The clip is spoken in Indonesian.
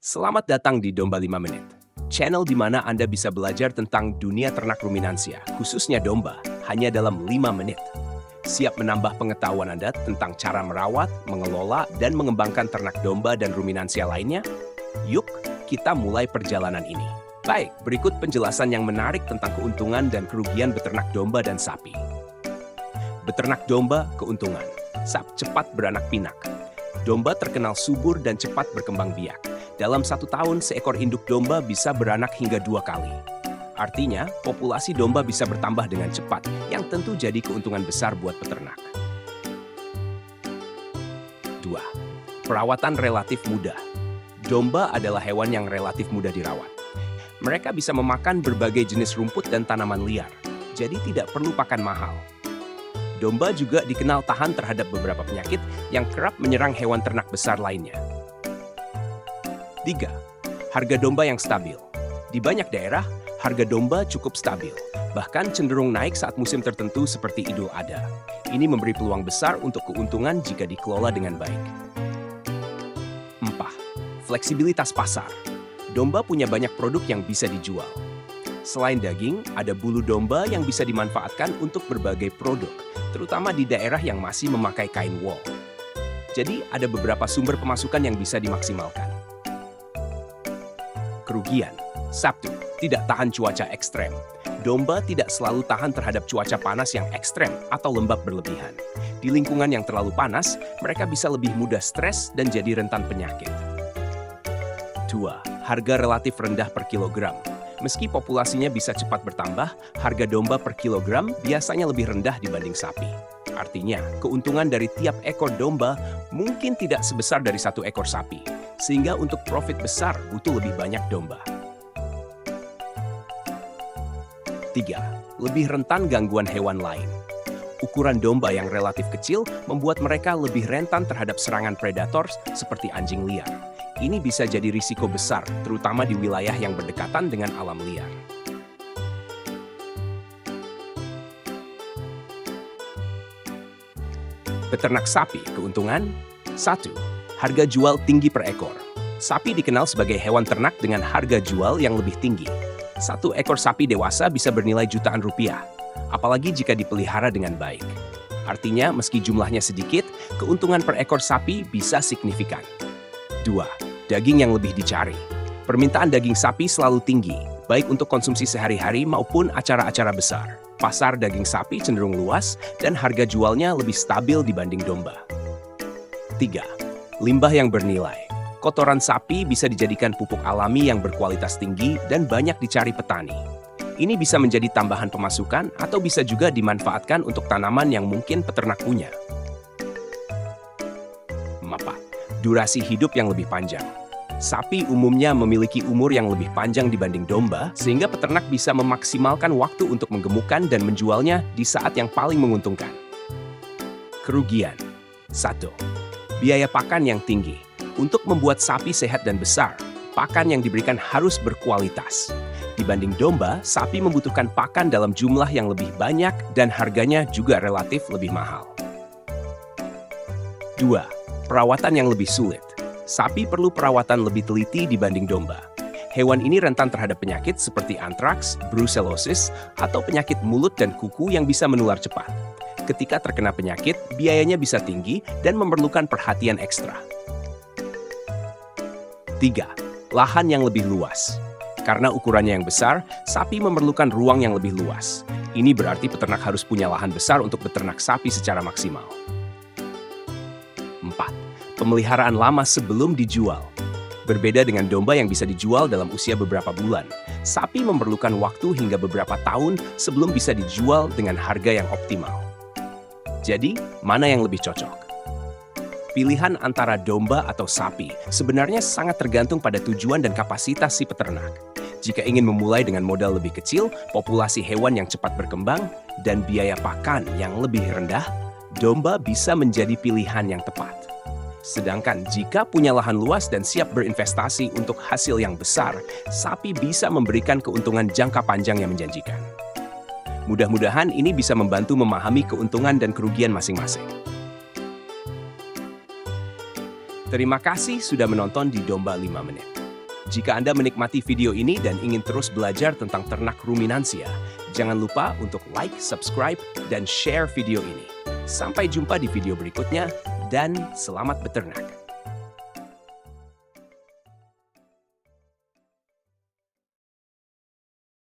Selamat datang di Domba 5 Menit, channel di mana Anda bisa belajar tentang dunia ternak ruminansia, khususnya domba, hanya dalam 5 menit. Siap menambah pengetahuan Anda tentang cara merawat, mengelola, dan mengembangkan ternak domba dan ruminansia lainnya? Yuk, kita mulai perjalanan ini. Baik, berikut penjelasan yang menarik tentang keuntungan dan kerugian beternak domba dan sapi. Beternak domba, keuntungan. Cepat beranak pinak. Domba terkenal subur dan cepat berkembang biak. Dalam 1 tahun, seekor induk domba bisa beranak hingga 2 kali. Artinya, populasi domba bisa bertambah dengan cepat, yang tentu jadi keuntungan besar buat peternak. 2. Perawatan relatif mudah. Domba adalah hewan yang relatif mudah dirawat. Mereka bisa memakan berbagai jenis rumput dan tanaman liar, jadi tidak perlu pakan mahal. Domba juga dikenal tahan terhadap beberapa penyakit yang kerap menyerang hewan ternak besar lainnya. 3. Harga domba yang stabil. Di banyak daerah, harga domba cukup stabil, bahkan cenderung naik saat musim tertentu seperti Idul Adha. Ini memberi peluang besar untuk keuntungan jika dikelola dengan baik. 4. Fleksibilitas pasar. Domba punya banyak produk yang bisa dijual. Selain daging, ada bulu domba yang bisa dimanfaatkan untuk berbagai produk, terutama di daerah yang masih memakai kain wol. Jadi, ada beberapa sumber pemasukan yang bisa dimaksimalkan. Kerugian. 1. Tidak tahan cuaca ekstrem. Domba tidak selalu tahan terhadap cuaca panas yang ekstrem atau lembab berlebihan. Di lingkungan yang terlalu panas, mereka bisa lebih mudah stres dan jadi rentan penyakit. 2. Harga relatif rendah per kilogram. Meski populasinya bisa cepat bertambah, harga domba per kilogram biasanya lebih rendah dibanding sapi. Artinya, keuntungan dari tiap ekor domba mungkin tidak sebesar dari 1 ekor sapi, sehingga untuk profit besar butuh lebih banyak domba. 3. Lebih rentan gangguan hewan lain. Ukuran domba yang relatif kecil membuat mereka lebih rentan terhadap serangan predator seperti anjing liar. Ini bisa jadi risiko besar, terutama di wilayah yang berdekatan dengan alam liar. Peternak sapi, keuntungan. 1. Harga jual tinggi per ekor. Sapi dikenal sebagai hewan ternak dengan harga jual yang lebih tinggi. 1 ekor sapi dewasa bisa bernilai jutaan rupiah, apalagi jika dipelihara dengan baik. Artinya, meski jumlahnya sedikit, keuntungan per ekor sapi bisa signifikan. 2. Daging yang lebih dicari. Permintaan daging sapi selalu tinggi, baik untuk konsumsi sehari-hari maupun acara-acara besar. Pasar daging sapi cenderung luas dan harga jualnya lebih stabil dibanding domba. 3. Limbah yang bernilai. Kotoran sapi bisa dijadikan pupuk alami yang berkualitas tinggi dan banyak dicari petani. Ini bisa menjadi tambahan pemasukan atau bisa juga dimanfaatkan untuk tanaman yang mungkin peternak punya. 4. Durasi hidup yang lebih panjang. Sapi umumnya memiliki umur yang lebih panjang dibanding domba, sehingga peternak bisa memaksimalkan waktu untuk menggemukkan dan menjualnya di saat yang paling menguntungkan. Kerugian. 1. Biaya pakan yang tinggi. Untuk membuat sapi sehat dan besar, pakan yang diberikan harus berkualitas. Dibanding domba, sapi membutuhkan pakan dalam jumlah yang lebih banyak dan harganya juga relatif lebih mahal. 2. Perawatan yang lebih sulit. Sapi perlu perawatan lebih teliti dibanding domba. Hewan ini rentan terhadap penyakit seperti antraks, brucellosis, atau penyakit mulut dan kuku yang bisa menular cepat. Ketika terkena penyakit, biayanya bisa tinggi dan memerlukan perhatian ekstra. 3. Lahan yang lebih luas. Karena ukurannya yang besar, sapi memerlukan ruang yang lebih luas. Ini berarti peternak harus punya lahan besar untuk beternak sapi secara maksimal. 4. Pemeliharaan lama sebelum dijual. Berbeda dengan domba yang bisa dijual dalam usia beberapa bulan, sapi memerlukan waktu hingga beberapa tahun sebelum bisa dijual dengan harga yang optimal. Jadi, mana yang lebih cocok? Pilihan antara domba atau sapi sebenarnya sangat tergantung pada tujuan dan kapasitas si peternak. Jika ingin memulai dengan modal lebih kecil, populasi hewan yang cepat berkembang, dan biaya pakan yang lebih rendah, domba bisa menjadi pilihan yang tepat. Sedangkan jika punya lahan luas dan siap berinvestasi untuk hasil yang besar, sapi bisa memberikan keuntungan jangka panjang yang menjanjikan. Mudah-mudahan ini bisa membantu memahami keuntungan dan kerugian masing-masing. Terima kasih sudah menonton di Domba 5 Menit. Jika Anda menikmati video ini dan ingin terus belajar tentang ternak ruminansia, jangan lupa untuk like, subscribe, dan share video ini. Sampai jumpa di video berikutnya, dan selamat beternak!